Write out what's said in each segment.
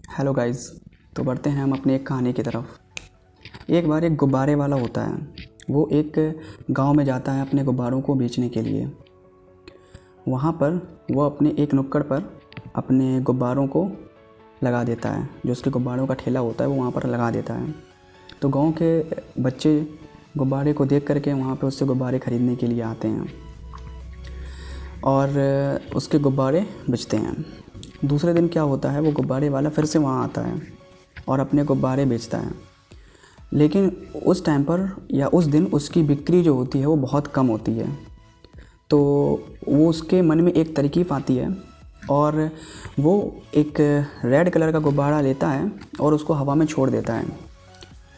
Hello guys. तो बढ़ते हैं हम अपनी एक कहानी की तरफ। एक बार एक गुब्बारे वाला होता है। वो एक गांव में जाता है अपने गुब्बारों को बेचने के लिए। वहाँ पर वो अपने एक नुक्कड़ पर अपने गुब्बारों को लगा देता है। जो उसके गुब्बारों का ठेला होता है वो वहाँ पर लगा देता है। तो गांव के बच्चे गुब्बारे को देख करके वहाँ पर उससे गुब्बारे ख़रीदने के लिए आते हैं और उसके गुब्बारे बेचते हैं। दूसरे दिन क्या होता है, वो गुब्बारे वाला फिर से वहाँ आता है और अपने गुब्बारे बेचता है। लेकिन उस टाइम पर या उस दिन उसकी बिक्री जो होती है वो बहुत कम होती है। तो वो उसके मन में एक तरकीब आती है और वो एक रेड कलर का गुब्बारा लेता है और उसको हवा में छोड़ देता है।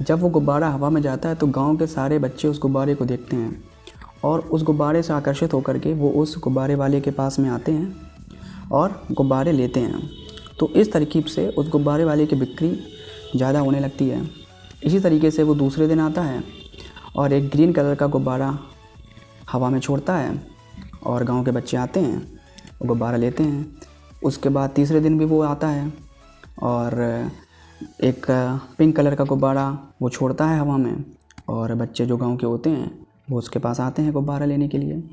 जब वो गुब्बारा हवा में जाता है तो गांव के सारे बच्चे उस गुब्बारे को देखते हैं और उस गुब्बारे से आकर्षित होकर के वो उस गुब्बारे वाले के पास में आते हैं और गुब्बारे लेते हैं। तो इस तरकीब से उस गुब्बारे वाले की बिक्री ज़्यादा होने लगती है। इसी तरीके से वो दूसरे दिन आता है और एक ग्रीन कलर का गुब्बारा हवा में छोड़ता है और गांव के बच्चे आते हैं, वो गुब्बारा लेते हैं। उसके बाद तीसरे दिन भी वो आता है और एक पिंक कलर का गुब्बारा वो छोड़ता है हवा में और बच्चे जो गांव के होते हैं वो उसके पास आते हैं गुब्बारा लेने के लिए।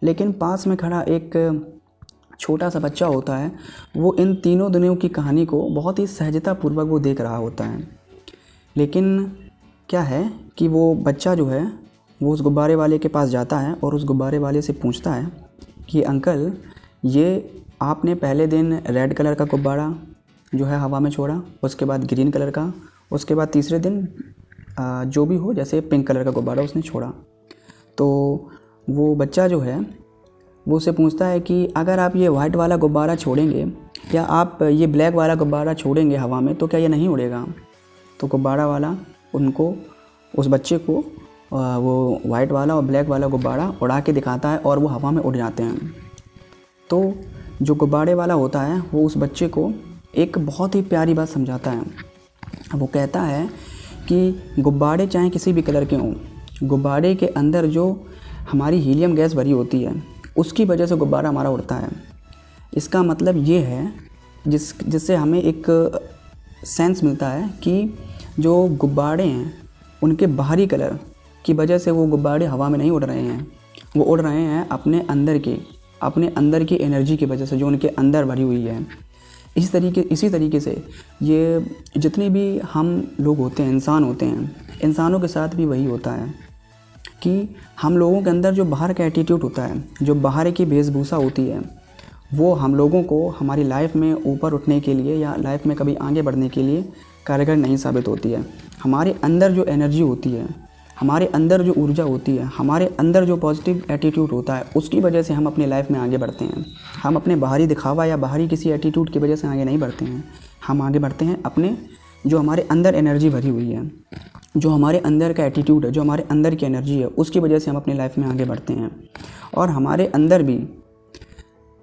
लेकिन पास में खड़ा एक छोटा सा बच्चा होता है, वो इन तीनों दिनों की कहानी को बहुत ही सहजतापूर्वक वो देख रहा होता है। लेकिन क्या है कि वो बच्चा जो है वो उस गुब्बारे वाले के पास जाता है और उस गुब्बारे वाले से पूछता है कि अंकल, ये आपने पहले दिन रेड कलर का गुब्बारा जो है हवा में छोड़ा, उसके बाद ग्रीन कलर का, उसके बाद तीसरे दिन जो भी हो जैसे पिंक कलर का गुब्बारा उसने छोड़ा। तो वो बच्चा जो है वो उससे पूछता है कि अगर आप ये वाइट वाला गुब्बारा छोड़ेंगे या आप ये ब्लैक वाला गुब्बारा छोड़ेंगे हवा में तो क्या ये नहीं उड़ेगा? तो गुब्बारा वाला उस बच्चे को वो वाइट वाला और ब्लैक वाला गुब्बारा उड़ा के दिखाता है और वो हवा में उड़ जाते हैं। तो जो गुब्बारे वाला होता है वो उस बच्चे को एक बहुत ही प्यारी बात समझाता है। वो कहता है कि गुब्बारे चाहे किसी भी कलर के हों, गुब्बारे के अंदर जो हमारी हीलियम गैस भरी होती है उसकी वजह से गुब्बारा हमारा उड़ता है। इसका मतलब ये है जिससे हमें एक सेंस मिलता है कि जो गुब्बारे हैं उनके बाहरी कलर की वजह से वो गुब्बारे हवा में नहीं उड़ रहे हैं, वो उड़ रहे हैं अपने अंदर की एनर्जी की वजह से जो उनके अंदर भरी हुई है। इसी तरीके से ये जितने भी हम लोग होते हैं, इंसान होते हैं, इंसानों के साथ भी वही होता है कि हम लोगों के अंदर जो बाहर का एटीट्यूड होता है, जो बाहर की वेशभूषा होती है, वो हम लोगों को हमारी लाइफ में ऊपर उठने के लिए या लाइफ में कभी आगे बढ़ने के लिए कारगर नहीं साबित होती है। हमारे अंदर जो एनर्जी होती है, हमारे अंदर जो ऊर्जा होती है, हमारे अंदर जो पॉजिटिव एटीट्यूड होता है, उसकी वजह से हम अपनी लाइफ में आगे बढ़ते हैं। हम अपने बाहरी दिखावा या बाहरी किसी एटीट्यूड की वजह से आगे नहीं बढ़ते हैं। हम आगे बढ़ते हैं अपने जो हमारे अंदर एनर्जी भरी हुई है, जो हमारे अंदर का एटीट्यूड है, जो हमारे अंदर की एनर्जी है, उसकी वजह से हम अपनी लाइफ में आगे बढ़ते हैं। और हमारे अंदर भी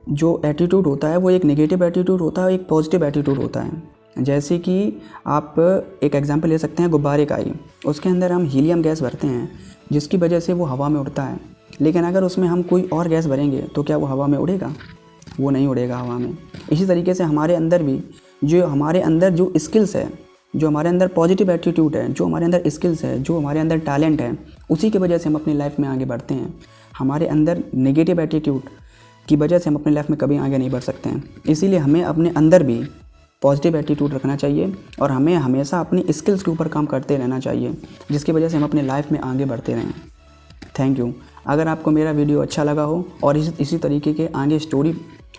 जो एटीट्यूड होता है वो एक नेगेटिव एटीट्यूड होता है, एक पॉजिटिव एटीट्यूड होता है। जैसे कि आप एक एग्जांपल ले सकते हैं गुब्बारे का ही। उसके अंदर हम हीलियम गैस भरते हैं जिसकी वजह से वो हवा में उड़ता है। लेकिन अगर उसमें हम कोई और गैस भरेंगे तो क्या वो हवा में उड़ेगा? वो नहीं उड़ेगा हवा में। इसी तरीके से हमारे अंदर भी जो स्किल्स है, जो हमारे अंदर पॉजिटिव एटीट्यूड है, जो हमारे अंदर स्किल्स है, जो हमारे अंदर टैलेंट है, उसी की वजह से हम अपनी लाइफ में आगे बढ़ते हैं। हमारे अंदर नेगेटिव एटीट्यूड की वजह से हम अपनी लाइफ में कभी आगे नहीं बढ़ सकते हैं। इसीलिए हमें अपने अंदर भी पॉजिटिव एटीट्यूड रखना चाहिए और हमें हमेशा अपनी स्किल्स के ऊपर काम करते रहना चाहिए, जिसकी वजह से हम अपनी लाइफ में आगे बढ़ते रहें। Thank you. अगर आपको मेरा वीडियो अच्छा लगा हो और इसी तरीके के आगे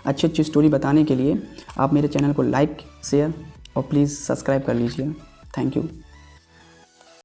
अच्छी स्टोरी बताने के लिए आप मेरे चैनल को लाइक, शेयर और प्लीज़ सब्सक्राइब कर लीजिए। Thank you.